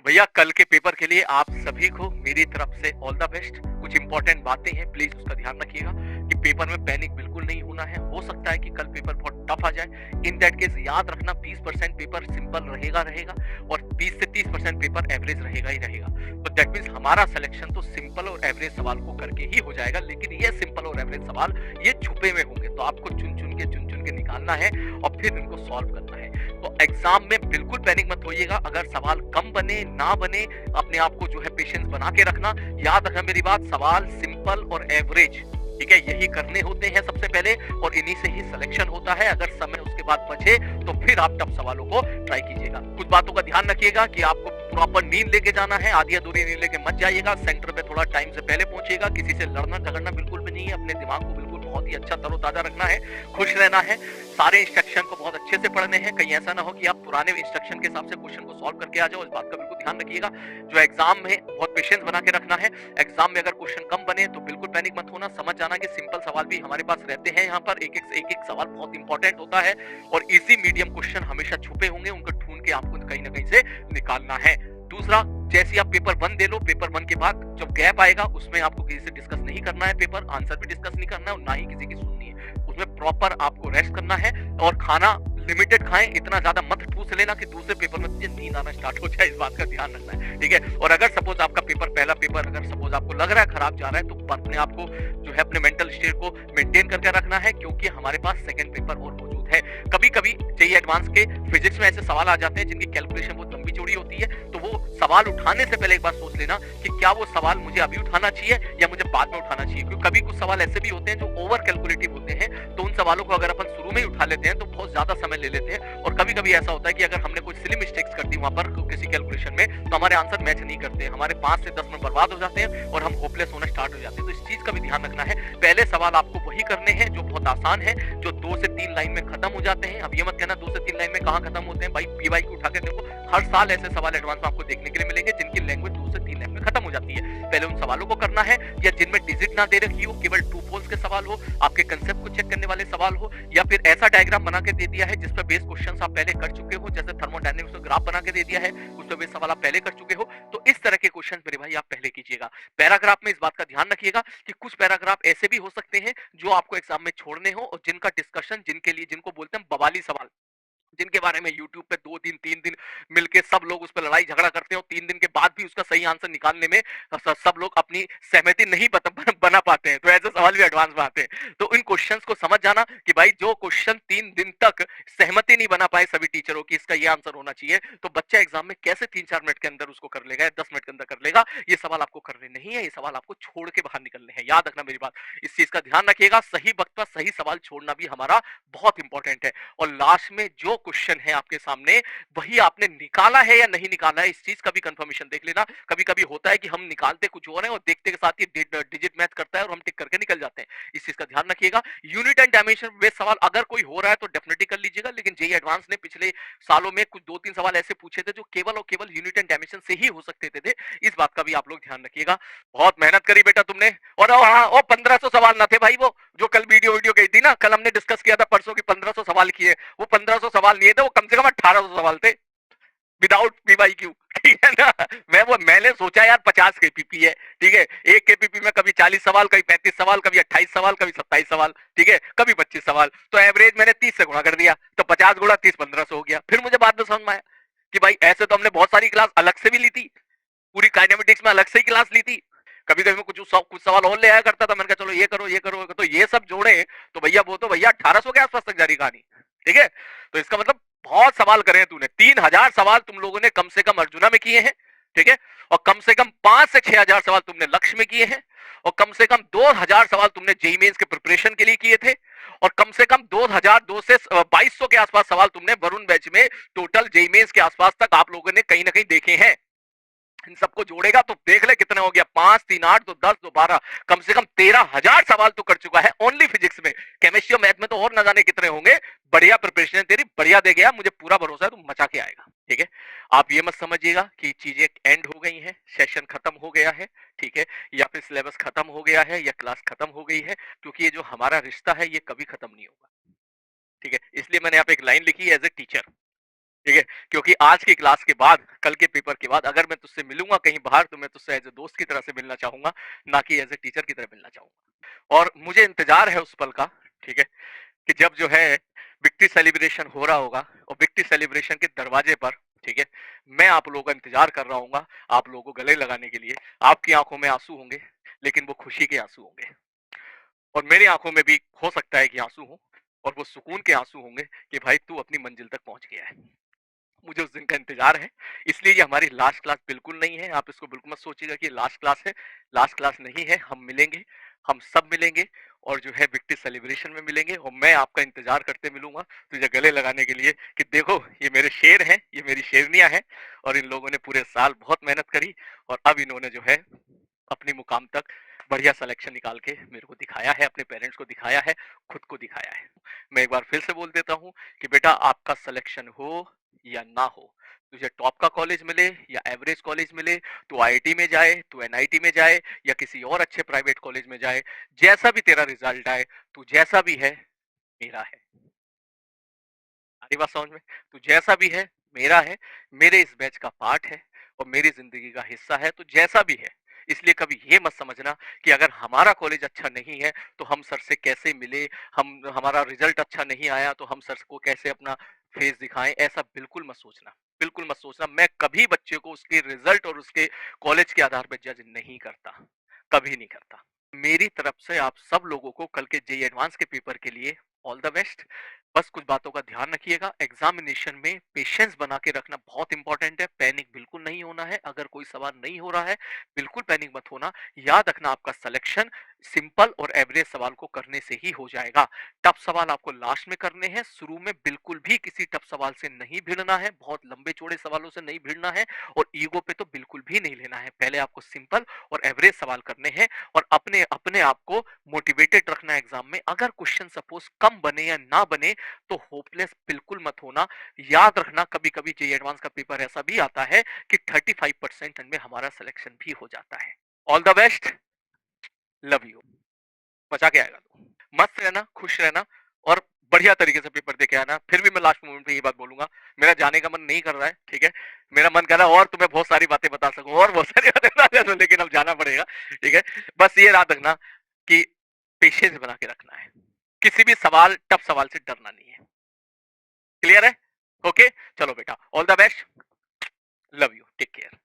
भैया कल के पेपर के लिए आप सभी को मेरी तरफ से ऑल द बेस्ट। कुछ इंपॉर्टेंट बातें हैं, प्लीज उसका ध्यान रखिएगा कि पेपर में पैनिक बिल्कुल नहीं होना है। हो सकता है कि कल पेपर बहुत टफ आ जाए। इन दैट केस याद रखना 20% पेपर सिंपल रहेगा और 20 से 30% पेपर एवरेज रहेगा ही रहेगा। तो दैट मीन्स हमारा सिलेक्शन तो सिंपल और एवरेज सवाल को करके ही हो जाएगा, लेकिन ये सिंपल और एवरेज सवाल ये छुपे में होंगे, तो आपको चुन चुन के निकालना है और फिर इनको सॉल्व करना है। तो एग्जाम में बिल्कुल पैनिक मत होइएगा। अगर सवाल कम बने ना बने, अपने आप को जो है पेशेंस बना के रखना। याद रखना मेरी बात, सवाल सिंपल और एवरेज, ठीक है, यही करने होते हैं सबसे पहले और इन्हीं से ही सिलेक्शन होता है। अगर समय उसके बाद बचे तो फिर आप टफ सवालों को ट्राई कीजिएगा। कुछ बातों का ध्यान रखिएगा कि आपको प्रॉपर नींद लेके जाना है। आधी अधूरी नींद लेके मत जाइएगा। सेंटर पे थोड़ा टाइम से पहले पहुंचिएगा। किसी से लड़ना झगड़ना बिल्कुल भी नहीं है। अपने दिमाग को बिल्कुल बहुत ही अच्छा तरोताजा रखना है, खुश रहना है। सारे इंस्ट्रक्शन को बहुत अच्छे से पढ़ने हैं। कहीं ऐसा ना हो कि आप पुराने इंस्ट्रक्शन के हिसाब से क्वेश्चन को सॉल्व करके आ जाओ। इस बात का बिल्कुल ध्यान रखिएगा। जो एग्जाम में बहुत पेशेंस बना के रखना है। एग्जाम में अगर क्वेश्चन कम बने तो बिल्कुल पैनिक मत होना। समझ जाना कि सिंपल सवाल भी हमारे पास रहते हैं। यहाँ पर एक एक सवाल बहुत इंपॉर्टेंट होता है और इजी मीडियम क्वेश्चन हमेशा छुपे होंगे, उनको ढूंढ के आपको कहीं ना कहीं से निकालना है। दूसरा, जैसे आप पेपर 1 दे लो, पेपर 1 के बाद जब गैप आएगा उसमें आपको किसी से डिस्कस नहीं करना है। पेपर आंसर भी डिस्कस नहीं करना है और ना ही किसी की सुननी है। उसमें प्रॉपर आपको रेस्ट करना है और खाना लिमिटेड खाएं। इतना ज्यादा मत ठूस लेना कि दूसरे पेपर में तुझे नींद आना स्टार्ट हो जाए। इस बात का ध्यान रखना है, ठीक है। और अगर सपोज आपका पेपर, पहला पेपर अगर सपोज आपको लग रहा है खराब जा रहा है, तो अपने आप को जो है अपने मेंटल स्टेट को मेंटेन करके रखना है, क्योंकि हमारे पास सेकंड पेपर और मौजूद है। कभी कभी जेईई एडवांस के फिजिक्स में ऐसे सवाल आ जाते हैं जिनकी कैलकुलेशन बहुत लंबी चौड़ी होती है, तो वो सवाल उठाने से पहले एक बार सोच लेना कि क्या वो सवाल मुझे अभी उठाना चाहिए या मुझे बाद में उठाना चाहिए। क्योंकि कभी कुछ सवाल ऐसे भी होते हैं जो ओवर कैलकुलेटिव होते हैं, तो उन सवालों को अगर अपन शुरू में ही उठा लेते हैं तो बहुत ज्यादा समय ले लेते हैं। और कभी कभी ऐसा होता है कि अगर हमने कोई सिली मिस्टेक्स कर दी वहां पर किसी कैलकुलेशन में, तो हमारे आंसर मैच नहीं करते, हमारे 5 से 10 मिनट बर्बाद हो जाते हैं और हम होपलेस होना स्टार्ट हो जाते हैं। तो इस चीज का भी ध्यान रखना है। पहले सवाल आपको वही करने हैं जो बहुत आसान है, जो 2 से 3 लाइन में खत्म हो जाते हैं। अब ये मत कहना 2 से 3 लाइन में कहां खत्म होते हैं भाई, पीवाई को उठा के देखो, हर साल ऐसे सवाल एडवांस में आपको देखने के लिए मिलेंगे जिनकी लैंग्वेज 2 से 3 लाइन में खत्म हो जाती है। पहले उन सवालों को करना है, या जिनमें डिजिट ना दे रखी हो, केवल ट्रू फॉल्स के सवाल हो, आपके कंसेप्ट को चेक करने वाले सवाल हो, या फिर ऐसा डायग्राम बना के दे दिया है जिस पर बेस क्वेश्चंस आप पहले कर चुके हो, जैसे थर्मोडायनेमिक्स में ग्राफ बना के दे दिया है, उस पर बेस सवाल आप पहले कर चुके हो, तो इस तरह के क्वेश्चन मेरे भाई आप पहले कीजिएगा। पैराग्राफ में इस बात का ध्यान रखिएगा कि कुछ पैराग्राफ ऐसे भी हो सकते हैं जो आपको एग्जाम में छोड़ने हो और जिनका डिस्कशन, जिनके लिए, जिनको बोलते हैं बवाली सवाल, जिनके बारे में यूट्यूब पे 2 दिन 3 दिन मिलके सब लोग उस पर लड़ाई झगड़ा करते हैं और 3 दिन के बाद भी उसका सही आंसर निकालने में सब लोग अपनी सहमति नहीं बना पाते हैं। तो ऐसे सवाल भी एडवांस में आते हैं। तो इन क्वेश्चंस को समझ जाना कि भाई जो क्वेश्चन 3 दिन तक सहमति नहीं बना पाए सभी टीचरों की इसका ये आंसर होना चाहिए, तो बच्चा एग्जाम में कैसे 3-4 मिनट के अंदर उसको कर लेगा या 10 मिनट के अंदर कर लेगा। ये सवाल आपको करने नहीं है, ये सवाल आपको छोड़ के बाहर निकलने हैं। याद रखना मेरी बात, इस चीज का ध्यान रखिएगा। सही वक्त पर सही सवाल छोड़ना भी हमारा बहुत इंपॉर्टेंट है। और लास्ट में जो क्वेश्चन है आपके सामने, वही आपने निकाला है या नहीं निकाला है, इस चीज का भी कंफर्मेशन देख लेना। कभी कभी होता है कि हम निकालते कुछ और है और देखते के साथ ही डिजिट मैच करता है और हम टिक करके निकल जाते हैं। इस चीज का ध्यान रखिएगा। यूनिट एंड डायमेंशन बेस्ड सवाल अगर कोई हो रहा है तो डेफिनेटली कर लीजिएगा, लेकिन जेईई एडवांस ने पिछले सालों में कुछ 2-3 सवाल ऐसे पूछे थे जो केवल और केवल यूनिट एंड डायमेंशन से ही हो सकते थे। इस बात का भी आप लोग ध्यान रखिएगा। बहुत मेहनत करी बेटा तुमने। और हाँ, वो 1500 सवाल ना थे भाई, वो जो कल वीडियो वीडियो गई थी ना, कल हमने डिस्कस किया था परसों की 1500 सवाल किए, वो 1500 सवाल नहीं थे, वो कम से कम 1800 सवाल थे विदाउट पीवाईक्यू, ठीक है ना। मैंने सोचा यार 50 केपीपी है, ठीक है, एक केपीपी में कभी 40 सवाल, कभी 35 सवाल, कभी 28 सवाल, कभी 27 सवाल, ठीक है, कभी 25 सवाल, तो एवरेज मैंने 30 से गुणा कर दिया, तो 50 गुणा 30 1500 हो गया। फिर मुझे बाद में समझ में आया कि भाई ऐसे तो हमने बहुत सारी क्लास अलग से भी ली थी, पूरी काइनेमेटिक्स में अलग से ही क्लास ली थी। कभी कभी मैं कुछ सवाल और ले आया करता था, मैंने कहा चलो ये करो ये करो, तो ये सब जोड़े तो भैया वो तो भैया 1800 के आसपास तक जारी कहानी, ठीक है। तो इसका मतलब बहुत सवाल करे हैं तूने। 3000 सवाल तुम लोगों ने कम से कम अर्जुना में किए हैं, ठीक है, और कम से कम 5 से 6000 सवाल तुमने लक्ष्य में किए हैं, और कम से कम 2000 सवाल तुमने जेईई मेंस के प्रिपरेशन के लिए किए थे, और कम से कम 2002 से 2200 के आसपास सवाल तुमने वरुण बैच में टोटल जेईई मेंस के आसपास तक आप लोगों ने कहीं ना कहीं देखे हैं। इन सबको जोड़ेगा तो देख ले कितना हो गया, 5 3 8 तो 10 तो 12, कम से कम 13,000 सवाल तो कर चुका है ओनली फिजिक्स में। केमिस्ट्री और मैथ में तो और न जाने कितने होंगे। बढ़िया प्रिपरेशन है तेरी, बढ़िया दे गया, मुझे पूरा भरोसा है तू मचा के आएगा, ठीक है। आप ये मत समझिएगा कि चीजें एंड हो गई हैं, सेशन खत्म हो गया है, ठीक है, या फिर सिलेबस खत्म हो गया है या क्लास खत्म हो गई है, क्योंकि ये जो हमारा रिश्ता है ये कभी खत्म नहीं होगा, ठीक है। इसलिए मैंने यहाँ पे एक लाइन लिखी एज ए टीचर, ठीक है? क्योंकि आज की क्लास के बाद, कल के पेपर के बाद अगर मैं तुझसे मिलूँगा कहीं बाहर तो मैं तुझसे एज़ अ दोस्त की तरह से मिलना चाहूँगा, ना कि एज़ अ टीचर की तरह मिलना चाहूँगा। और मुझे इंतज़ार है उस पल का, ठीक है? कि जब जो है विक्ट्री सेलिब्रेशन हो रहा होगा और विक्ट्री सेलिब्रेशन के दरवाजे पर, ठीक है, मैं आप लोगों का इंतजार कर रहा हूँ, आप लोगों को गले लगाने के लिए। आपकी आंखों में आंसू होंगे, लेकिन वो खुशी के आंसू होंगे, और मेरी आंखों में भी हो सकता है कि आंसू हो, और वो सुकून के आंसू होंगे कि भाई तू अपनी मंजिल तक पहुंच गया है। मुझे उस दिन का इंतजार है। इसलिए ये हमारी लास्ट क्लास बिल्कुल नहीं है, आप इसको बिल्कुल मत सोचिएगा कि लास्ट क्लास है। लास्ट क्लास नहीं है, हम मिलेंगे, हम सब मिलेंगे, और जो है विक्ट्री सेलिब्रेशन में मिलेंगे, और मैं आपका इंतजार करते मिलूंगा तुझे गले लगाने के लिए कि देखो ये मेरे शेर हैं, ये मेरी शेरनियां हैं, और इन लोगों ने पूरे साल बहुत मेहनत करी, और अब इन्होंने जो है अपनी मुकाम तक बढ़िया सिलेक्शन निकाल के मेरे को दिखाया है, अपने पेरेंट्स को दिखाया है, खुद को दिखाया है। मैं एक बार फिर से बोल देता हूँ कि बेटा आपका सिलेक्शन हो या ना हो, तुझे टॉप का कॉलेज मिले या एवरेज कॉलेज मिले, तू आईआईटी में जाए, तू एनआईटी में जाए, या किसी और अच्छे प्राइवेट कॉलेज में जाए, जैसा भी तेरा रिजल्ट आए, तू जैसा भी है मेरा है। आरी बात समझ में? तू जैसा भी है मेरा है, मेरे इस बैच का पार्ट है, और मेरी जिंदगी का हिस्सा है, तो जैसा भी है। इसलिए कभी ये मत समझना कि अगर हमारा कॉलेज अच्छा नहीं है तो हम सर से कैसे मिले, हम हमारा रिजल्ट अच्छा नहीं आया तो हम सर को कैसे अपना फेस दिखाएं, ऐसा बिल्कुल मत सोचना। बिल्कुल मत सोचना, मैं कभी बच्चे को उसके रिजल्ट और उसके कॉलेज के आधार पर जज नहीं करता, कभी नहीं करता। मेरी तरफ से आप सब लोगों को कल के जेईई एडवांस के पेपर के लिए ऑल द बेस्ट। बस कुछ बातों का ध्यान रखिएगा, एग्जामिनेशन में पेशेंस बना के रखना बहुत इंपॉर्टेंट है। पैनिक बिल्कुल नहीं होना है, अगर कोई सवाल नहीं हो रहा है बिल्कुल पैनिक मत होना। याद रखना आपका सिलेक्शन सिंपल और एवरेज सवाल को करने से ही हो जाएगा। टफ सवाल आपको लास्ट में करने हैं, शुरू में बिल्कुल भी किसी टफ सवाल से नहीं भिड़ना है, बहुत लंबे चौड़े सवालों से नहीं भिड़ना है, और ईगो पे तो बिल्कुल भी नहीं लेना है। पहले आपको सिंपल और एवरेज सवाल करने हैं, और अपने अपने आप को मोटिवेटेड रखना है एग्जाम में। अगर क्वेश्चन सपोज कम बने या ना बने तो होपलेस बिल्कुल मत होना। याद रखना कभी कभी जेईई एडवांस का पेपर ऐसा भी आता है कि 35% में हमारा सिलेक्शन भी हो जाता है। All the best, love you. मजा के आएगा तो मस्त रहना, खुश रहना, और बढ़िया तरीके से पेपर दे के आना। फिर भी मैं लास्ट मोमेंट पे ये बात बोलूंगा, मेरा जाने का मन नहीं कर रहा है, ठीक है, मेरा मन कर रहा है और तुम्हें बहुत सारी बातें बता सकूं, और बहुत सारी बातें बता सकूं, लेकिन अब जाना पड़ेगा, ठीक है। बस ये याद रखना कि पेशेंस बना के रखना है, किसी भी सवाल टफ सवाल से डरना नहीं है। क्लियर है? ओके, चलो बेटा, all the best, love you, take care.